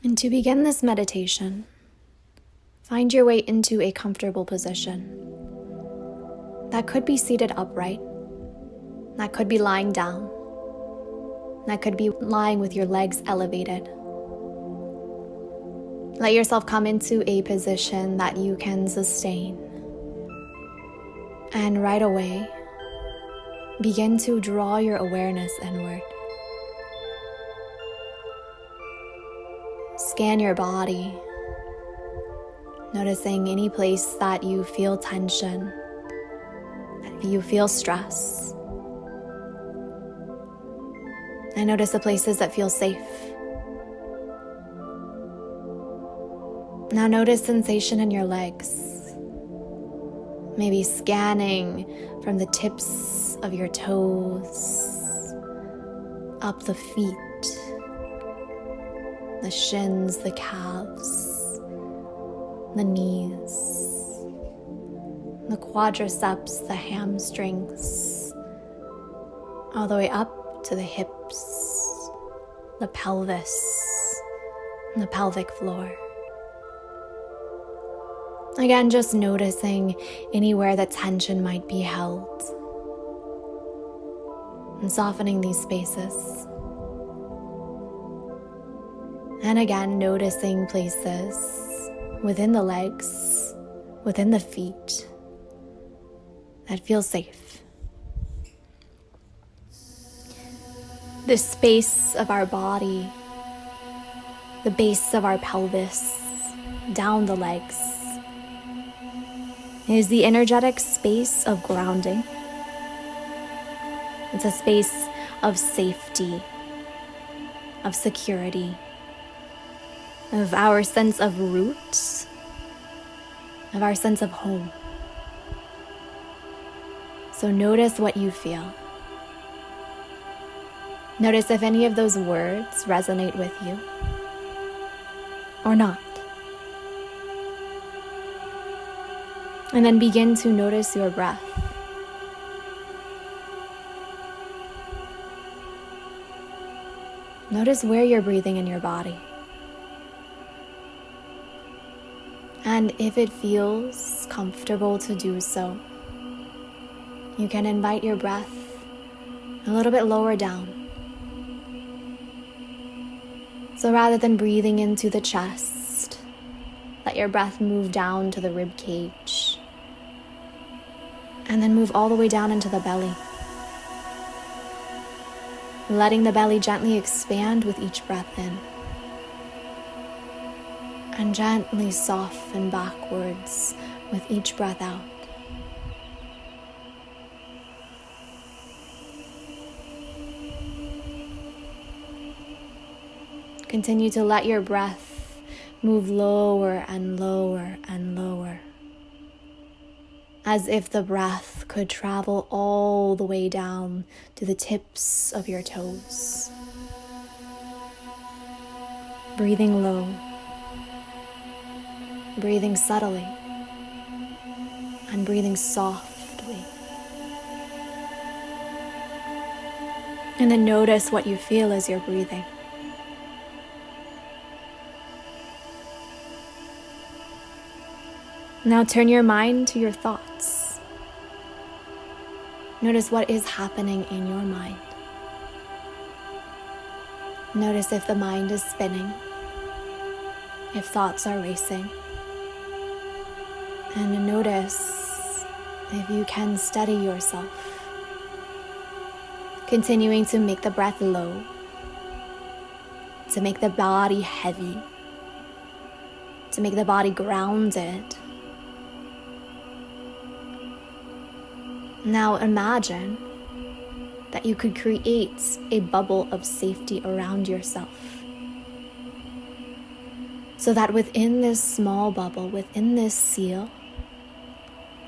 And to begin this meditation, find your way into a comfortable position. That could be seated upright. That could be lying down. That could be lying with your legs elevated. Let yourself come into a position that you can sustain. And right away, begin to draw your awareness inward. Scan your body, noticing any place that you feel tension, that you feel stress. And notice the places that feel safe. Now notice sensation in your legs. Maybe scanning from the tips of your toes, up the feet, the shins, the calves, the knees, the quadriceps, the hamstrings, all the way up to the hips, the pelvis, and the pelvic floor. Again, just noticing anywhere that tension might be held and softening these spaces. And again, noticing places within the legs, within the feet that feel safe. The space of our body, the base of our pelvis, down the legs, is the energetic space of grounding. It's a space of safety, of security, of our sense of root, of our sense of home. So notice what you feel. Notice if any of those words resonate with you or not. And then begin to notice your breath. Notice where you're breathing in your body. And if it feels comfortable to do so, you can invite your breath a little bit lower down. So rather than breathing into the chest, let your breath move down to the rib cage, and then move all the way down into the belly. Letting the belly gently expand with each breath in, and gently soften backwards with each breath out. Continue to let your breath move lower and lower and lower, as if the breath could travel all the way down to the tips of your toes. Breathing low, breathing subtly, and breathing softly. And then notice what you feel as you're breathing. Now turn your mind to your thoughts. Notice what is happening in your mind. Notice if the mind is spinning, if thoughts are racing. And notice if you can steady yourself, continuing to make the breath low, to make the body heavy, to make the body grounded. Now imagine that you could create a bubble of safety around yourself, so that within this small bubble, within this seal,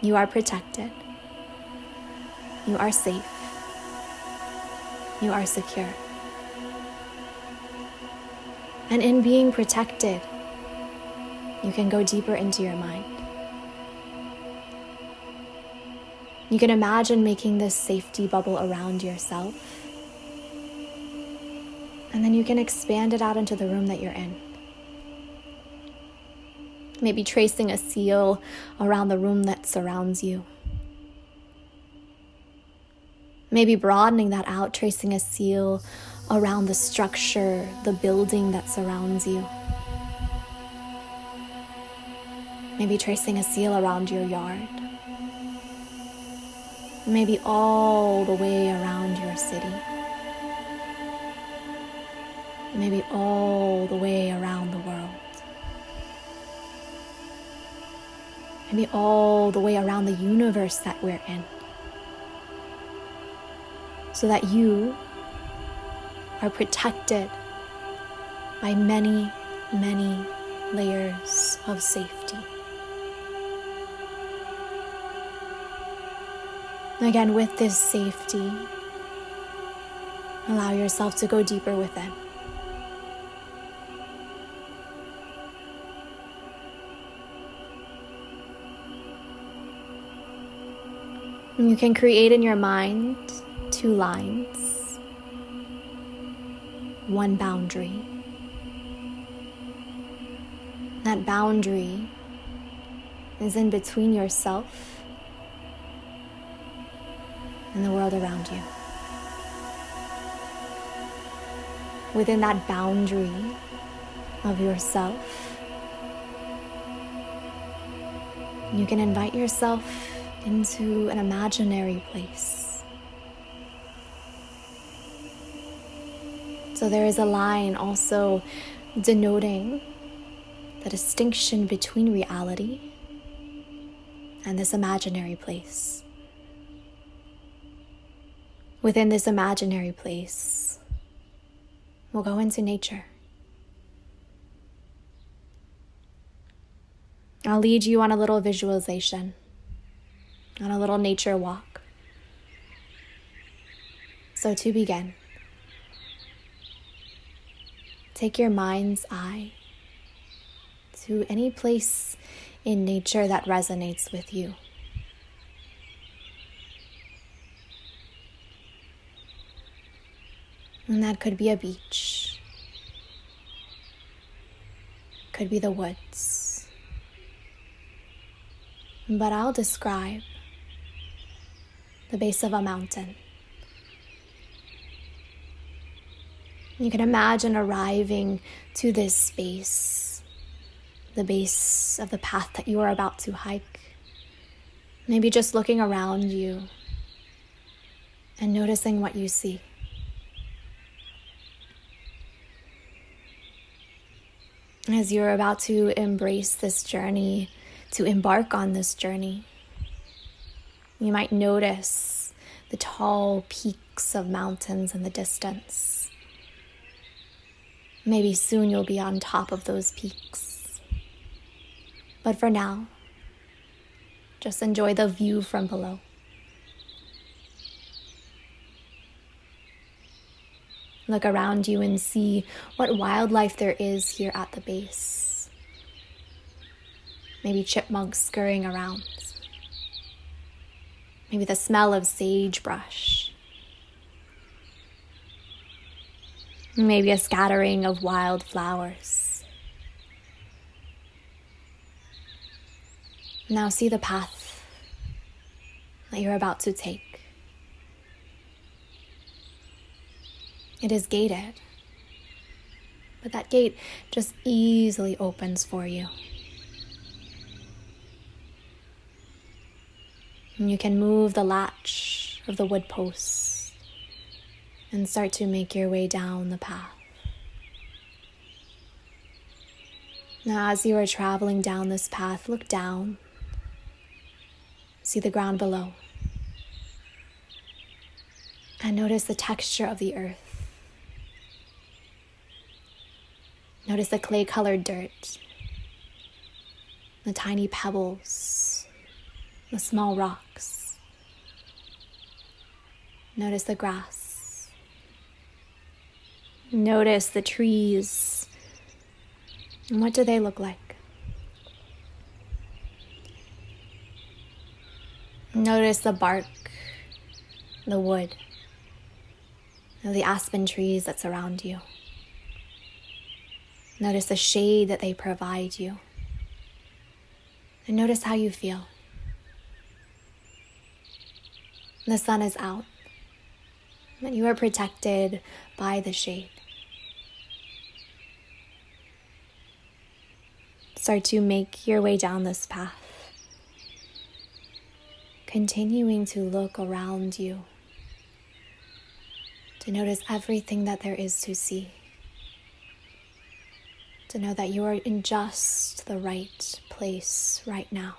you are protected, you are safe, you are secure. And in being protected, you can go deeper into your mind. You can imagine making this safety bubble around yourself, and then you can expand it out into the room that you're in. Maybe tracing a seal around the room that surrounds you. Maybe broadening that out, tracing a seal around the structure, the building that surrounds you. Maybe tracing a seal around your yard. Maybe all the way around your city. Maybe all the way around the world. Maybe all the way around the universe that we're in. So that you are protected by many, many layers of safety. Again, with this safety, allow yourself to go deeper within. And you can create in your mind 2 lines, 1 boundary. That boundary is in between yourself and the world around you. Within that boundary of yourself, you can invite yourself into an imaginary place. So there is a line also denoting the distinction between reality and this imaginary place. Within this imaginary place, we'll go into nature. I'll lead you on a little visualization, on a little nature walk. So to begin, take your mind's eye to any place in nature that resonates with you. And that could be a beach, could be the woods. But I'll describe the base of a mountain. You can imagine arriving to this space, the base of the path that you are about to hike. Maybe just looking around you and noticing what you see. As you're about to embrace this journey, to embark on this journey, you might notice the tall peaks of mountains in the distance. Maybe soon you'll be on top of those peaks. But for now, just enjoy the view from below. Look around you and see what wildlife there is here at the base. Maybe chipmunks scurrying around. Maybe the smell of sagebrush. Maybe a scattering of wild flowers. Now see the path that you're about to take. It is gated, but that gate just easily opens for you. And you can move the latch of the wood posts and start to make your way down the path. Now, as you are traveling down this path, look down, see the ground below, and notice the texture of the earth. Notice the clay-colored dirt, the tiny pebbles, the small rocks. Notice the grass. Notice the trees. And what do they look like? Notice the bark, the wood, and the aspen trees that surround you. Notice the shade that they provide you. And notice how you feel. The sun is out, but you are protected by the shade. Start to make your way down this path, continuing to look around you, to notice everything that there is to see, to know that you are in just the right place right now.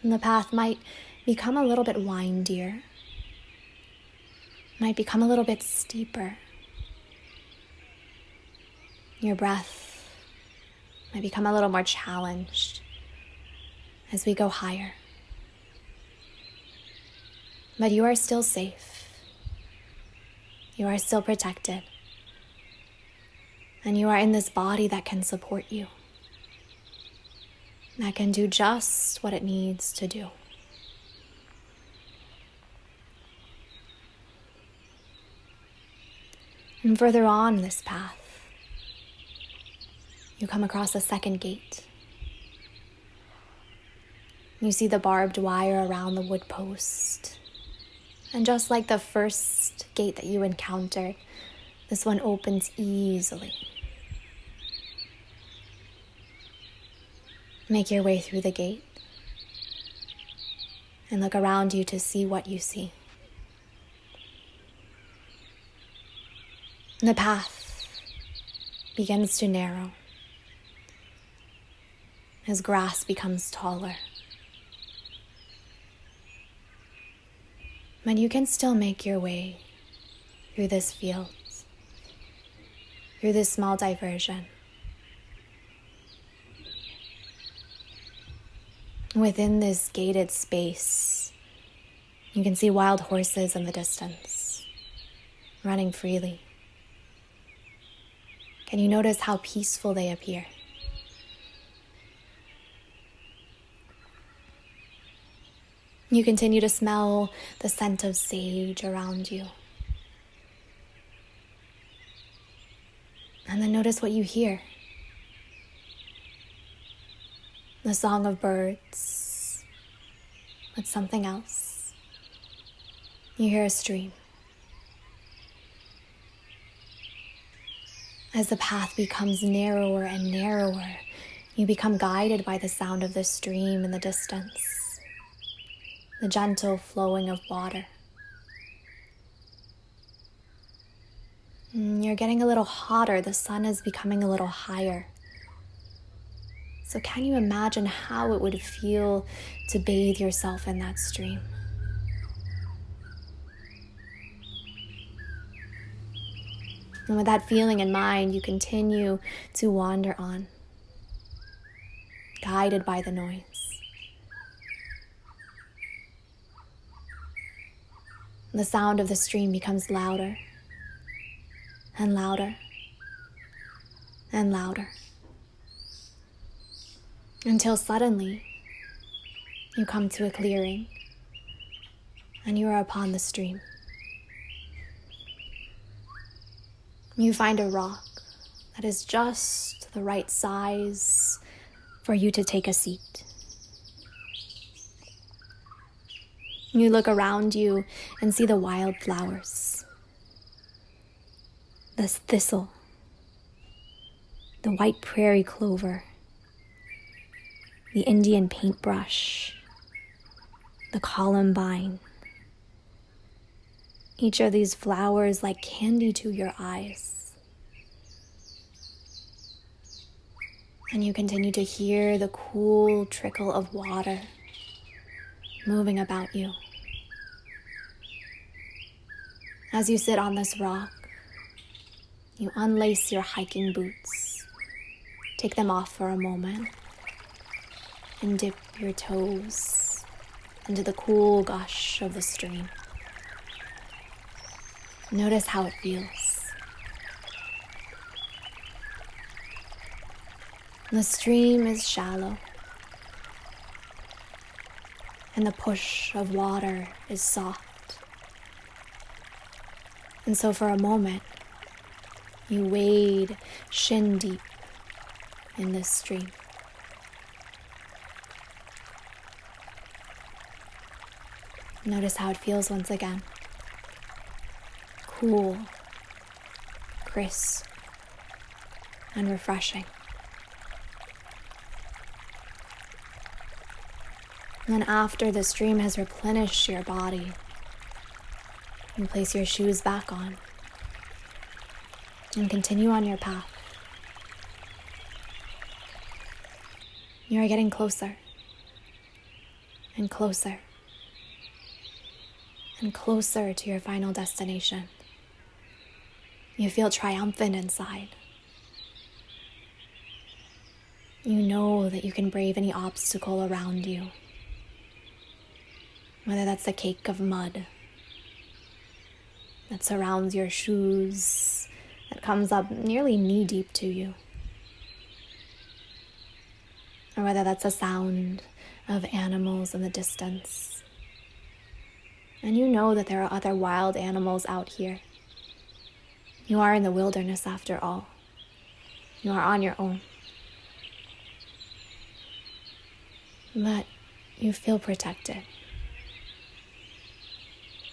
And the path might become a little bit windier, might become a little bit steeper. Your breath might become a little more challenged as we go higher. But you are still safe. You are still protected. And you are in this body that can support you, that can do just what it needs to do. And further on this path, you come across a second gate. You see the barbed wire around the wood post. And just like the first gate that you encountered, this one opens easily. Make your way through the gate and look around you to see what you see. The path begins to narrow as grass becomes taller. But you can still make your way through this field, through this small diversion. Within this gated space, you can see wild horses in the distance, running freely. Can you notice how peaceful they appear? You continue to smell the scent of sage around you. And then notice what you hear. The song of birds, but something else. You hear a stream. As the path becomes narrower and narrower, you become guided by the sound of the stream in the distance. The gentle flowing of water. You're getting a little hotter, the sun is becoming a little higher. So can you imagine how it would feel to bathe yourself in that stream? And with that feeling in mind, you continue to wander on, guided by the noise. The sound of the stream becomes louder and louder and louder, until suddenly you come to a clearing and you are upon the stream. You find a rock that is just the right size for you to take a seat. You look around you and see the wild flowers, the thistle, the white prairie clover, the Indian paintbrush, the columbine. Each of these flowers like candy to your eyes. And you continue to hear the cool trickle of water moving about you. As you sit on this rock, you unlace your hiking boots, take them off for a moment, and dip your toes into the cool gush of the stream. Notice how it feels. The stream is shallow, and the push of water is soft. And so for a moment, You wade shin deep in this stream. Notice how it feels once again. Cool, crisp, and refreshing. And then after the stream has replenished your body, you place your shoes back on and continue on your path. You are getting closer and closer and closer to your final destination. You feel triumphant inside. You know that you can brave any obstacle around you, whether that's a cake of mud that surrounds your shoes, that comes up nearly knee-deep to you, or whether that's a sound of animals in the distance. And you know that there are other wild animals out here. You are in the wilderness after all. You are on your own. But you feel protected.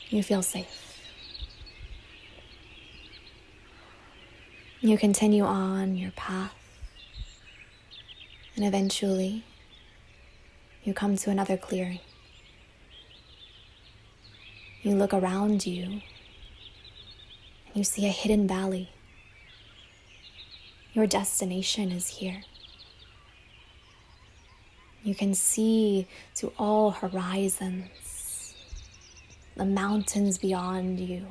You feel safe. You continue on your path, and eventually you come to another clearing. You look around you, and you see a hidden valley. Your destination is here. You can see to all horizons, the mountains beyond you,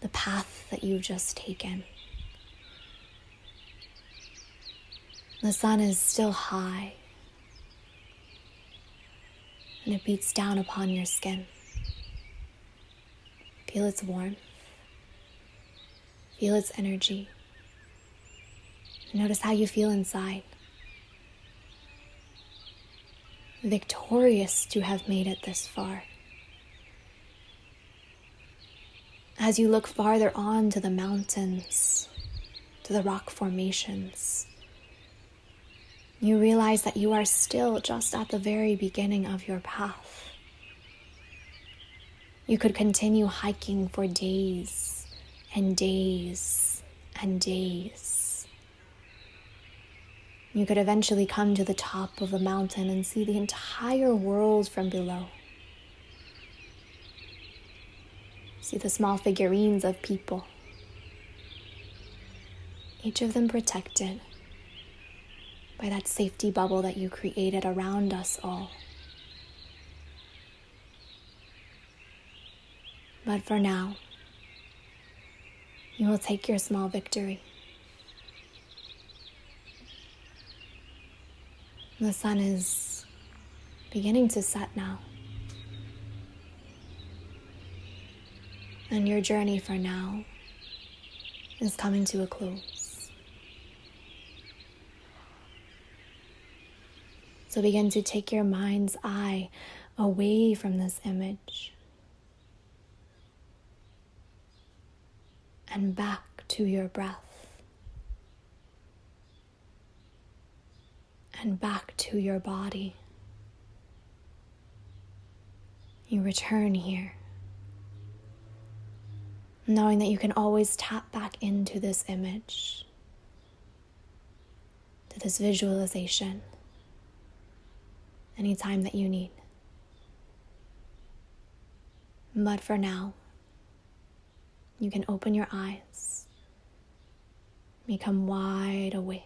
the path that you've just taken. The sun is still high, and it beats down upon your skin. Feel its warmth, feel its energy, and notice how you feel inside. Victorious to have made it this far. As you look farther on to the mountains, to the rock formations, you realize that you are still just at the very beginning of your path. You could continue hiking for days and days and days. You could eventually come to the top of the mountain and see the entire world from below. See the small figurines of people, each of them protected by that safety bubble that you created around us all. But for now, you will take your small victory. The sun is beginning to set now. And your journey for now is coming to a close. So begin to take your mind's eye away from this image and back to your breath and back to your body. You return here, knowing that you can always tap back into this image, to this visualization, anytime that you need. But for now, you can open your eyes, become wide awake.